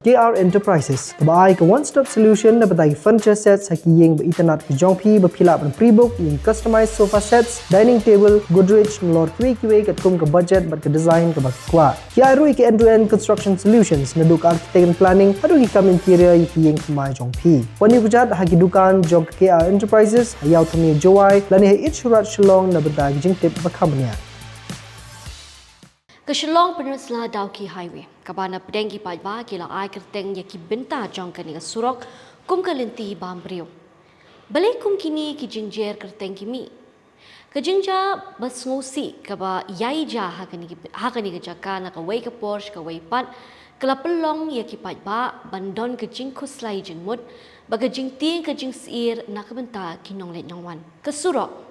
KR Enterprises kebai ke one-stop solution dapat bagi furniture sets haki yang berinternet ke jongpi berpilak dan pre-book yang customized sofa sets, dining table, Godrej ngelor kiwe-kiwe ke kum ke budget ber ke design ke bagi kuat. KR rui ke end-to-end construction solutions neduk architect and planning adu ki kam interior haki yang kemai jongpi. Wani kujat haki dukan jong ke KR Enterprises hayau tumia jowai lani hai surat shillong dapat bagi jengtip berkamnya. Ke Shillong Peninsula Dauki Highway, kabana pedenggi pajba kila ai kerteng ya ki benta jong kani ka surok kum ka lenti bambrio. Balai kum kini ki jingjer kerteng kimi. Ke jingja bas ngosi kaba yai ja hakani ka jaka na ka wei ka Porsche ka wei pat kala pelong ya ki pajba bandon ke jing kuslai jingmut baga jing ting ke jing sir na ka benta ki nong let nong wan. Ke surok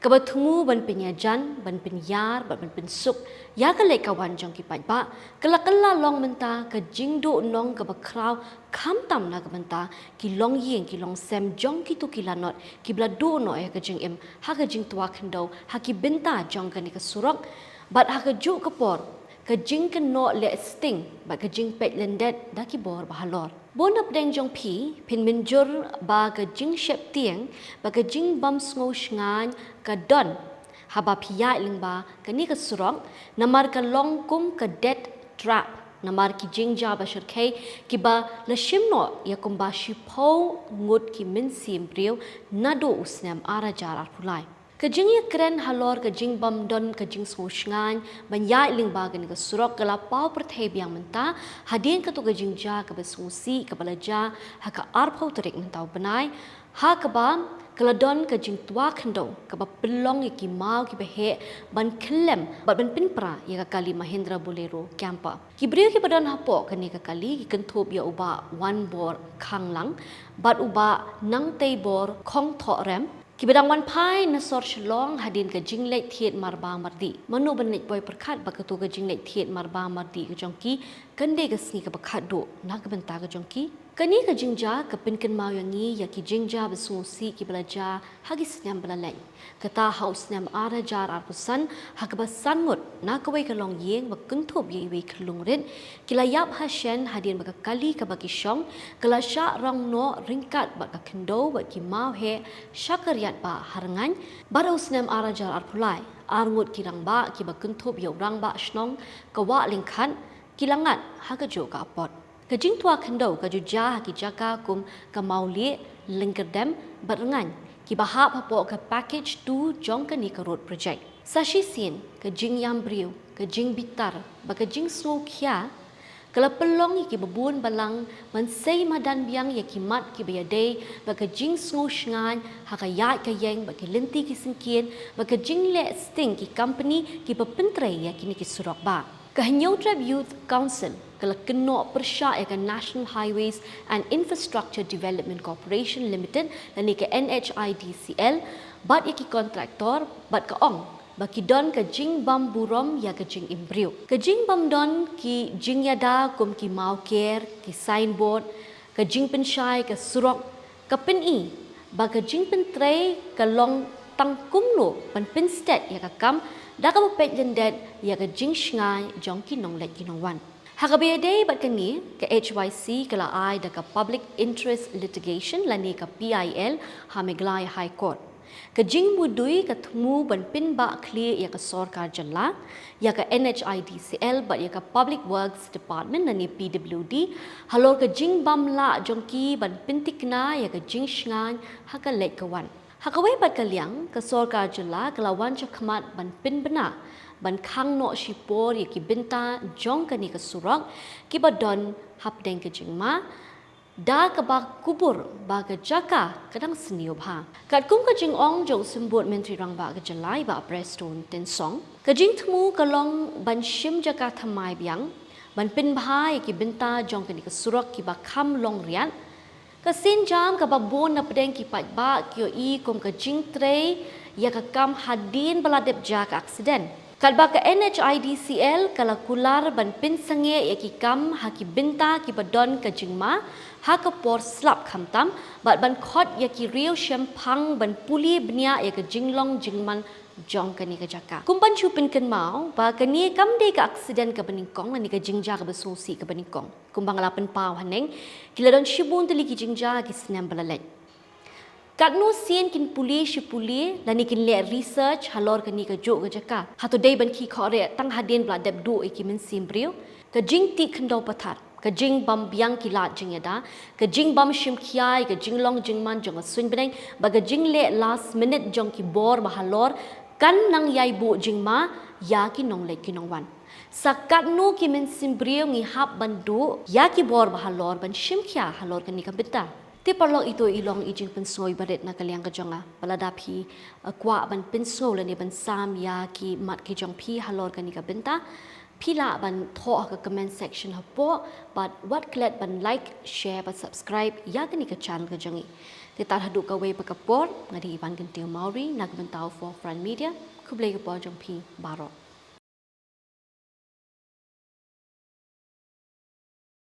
Kabathumu ban penyajan, ban penyar, ban pensuk, ya kalai kawan jong ki pajba, kala long menta, ke jingdo nong ke bakraw, kam tam na ke menta, ki long yeng, ki long sem jong ki tu ki lanot, ki blado no ya ke jing im, ha ke jing tua kendau, ha ki benta jong ke ni ke surok, bat ha ke juk ke por, ke jing ke no le sting, bat ke jing pet lendet, da ki bor bahalor. Bonap deng jong pi, pin minjur ba ke jing shep tieng, ba ke jing bam sngo shngan, ka don haba pia lingba kani ka surong namar ka long kum ka dead trap namar ki jingja ba shirkai ki ba la shimno ya kum ba shipo ngut ki min sim priu nado usnam ara jar arpulai ka jing ya kren halor ka jing bam don ka jing so shngan ban ya lingba kani ka surok kala pau perthai biang menta hadin ka to ka jingja ka ba susi ka balaja ha ka arpau tarik mentau benai ha ka ba Keladon ke jing tua kendo ke pelong ki mau ki behe ban kelem ban pinpra ya kali Mahindra Bolero camper ki brio ki padan hapo kani ka kali ki kenthop ya uba one bor khanglang bat uba nang tei bor khong tho rem ki bedang wan pai na sor shlong hadin ka jing lek thiet marba mardi manu ban nek boy perkhat ba ka tu ka jing lek thiet marba mardi ka jongki kande ka sngi ka bakhat do na ka benta ka jongki Kani ka jingja ka pinken mau yangi ya ki jingja besusi ki belaja hagi senyam belalai. Kata haus senyam ara jar arpusan hak basan ngut na kawai ka long yeng ba kuntup ye we kelung rin kila yap hasyen hadin ba kali ka bagi syong kala sya rong no ringkat ba ka kendo ba ki mau he syakariat ba harangan bara senyam ara jar arpulai arngut kirang ba ki ba kuntup ye rang ba snong ka wa lingkhan kilangat hak jo ka apot. Kajing tua kendo kajuja ki jaka kum ka mauli lingkerdem barengan ki bahap hapo ka package tu jong ka ni ka road project sashi sin kajing yam briu kajing bitar ba kajing snow kya kala pelong ki babun balang man sei madan biang ya ki mat ki bayade ba kajing snow shngan ha ka ya ka yeng ba ki lenti ki singkien ba kajing le sting ki company ki papentre ya ki ni ki surok ba Kahanyau Tribe Youth Council kala keno persya ya National Highways and Infrastructure Development Corporation Limited lani ke NHIDCL bat ya ki kontraktor bat ka ong baki don ka jing bam burom ya ka jing imbrio ka jing bam don ki jing yada kum ki mau care ki signboard ka jing pensyai ka surok ka pen i ba ka jing pentre ka long tang kumno pan pinstet ya ka kam Daka pet jendet ya ke jing shngai jong ki nong let ki nong wan. Hakabe day bat kani ke HYC kala ai daka public interest litigation lani ka PIL Hameglai High Court. Ke jing mudui ka thmu ban pin ba clear ya ka sarkar jalla ya ka NHIDCL bat ya ka Public Works Department lani PWD halor ke jing bam la jong ki ban pintikna ya ka jing shngai haka let ka wan. Hakawai bat kaliang ke sorkar jela kelawan cakmat ban pin bena ban khang no shipor ya ki benta jong kani ke surak ki badon hap deng ke jingma da ke ba kubur ba ke jaka kadang seniop ha kat kum ke jing ong jong sembut menteri rang ba ke jelai ba preston ten song ke jing thmu kalong ban shim jaka thamai biang ban pin bha ya ki benta jong kani ke surak ki ba kham long rian Kasin jam ka babon na pedeng ki pajba kyo i kom ka jing tre ya ka kam hadin baladep ja ka aksiden. Kalba ka NHIDCL kala kular ban pin sange ya ki kam ha ki binta ki badon ka jingma ha ka por slap khamtam bat ban khot ya ki riu shempang ban puli bnia ya ka jinglong jingman jong kani ka jaka kumpan chupin kan mau ba kani kam de ka accident ka beningkong ni ka jingja ka besosi ka beningkong kumbang lapan pau haneng kila don shibun tali ki jingja ki snam balalai kat no sien kin puli lani kin le research halor kani ka jo ka jaka hato dei ban ki khore tang hadin bla deb do ki min simbrio ka jing ti khndo pathar ka jing bam biang ki la jing yada ka jing bam shim khiai ka jing long jing man jong swing beneng ba ka jing le last minute jong ki bor ba halor kan nang yai bu jing ma ya ki nong le ki nong wan sakat no ki min simbrio ngi hap bandu ya ki bor ba halor ban shim khia halor kani ka bita ti parlo ito ilong ijing pensoi baret na kaliang ka jonga palada phi kwa ban penso le ni ban sam ya ki mat ki jong phi halor kani ka benta pila ban tho ka comment section hapo but what klet ban like share but subscribe ya kani ka channel ka jongi ti tar hadu ka we pa kapor ngadi iban kan tiu mauri nagbantao for front media kublay ka po jong phi baro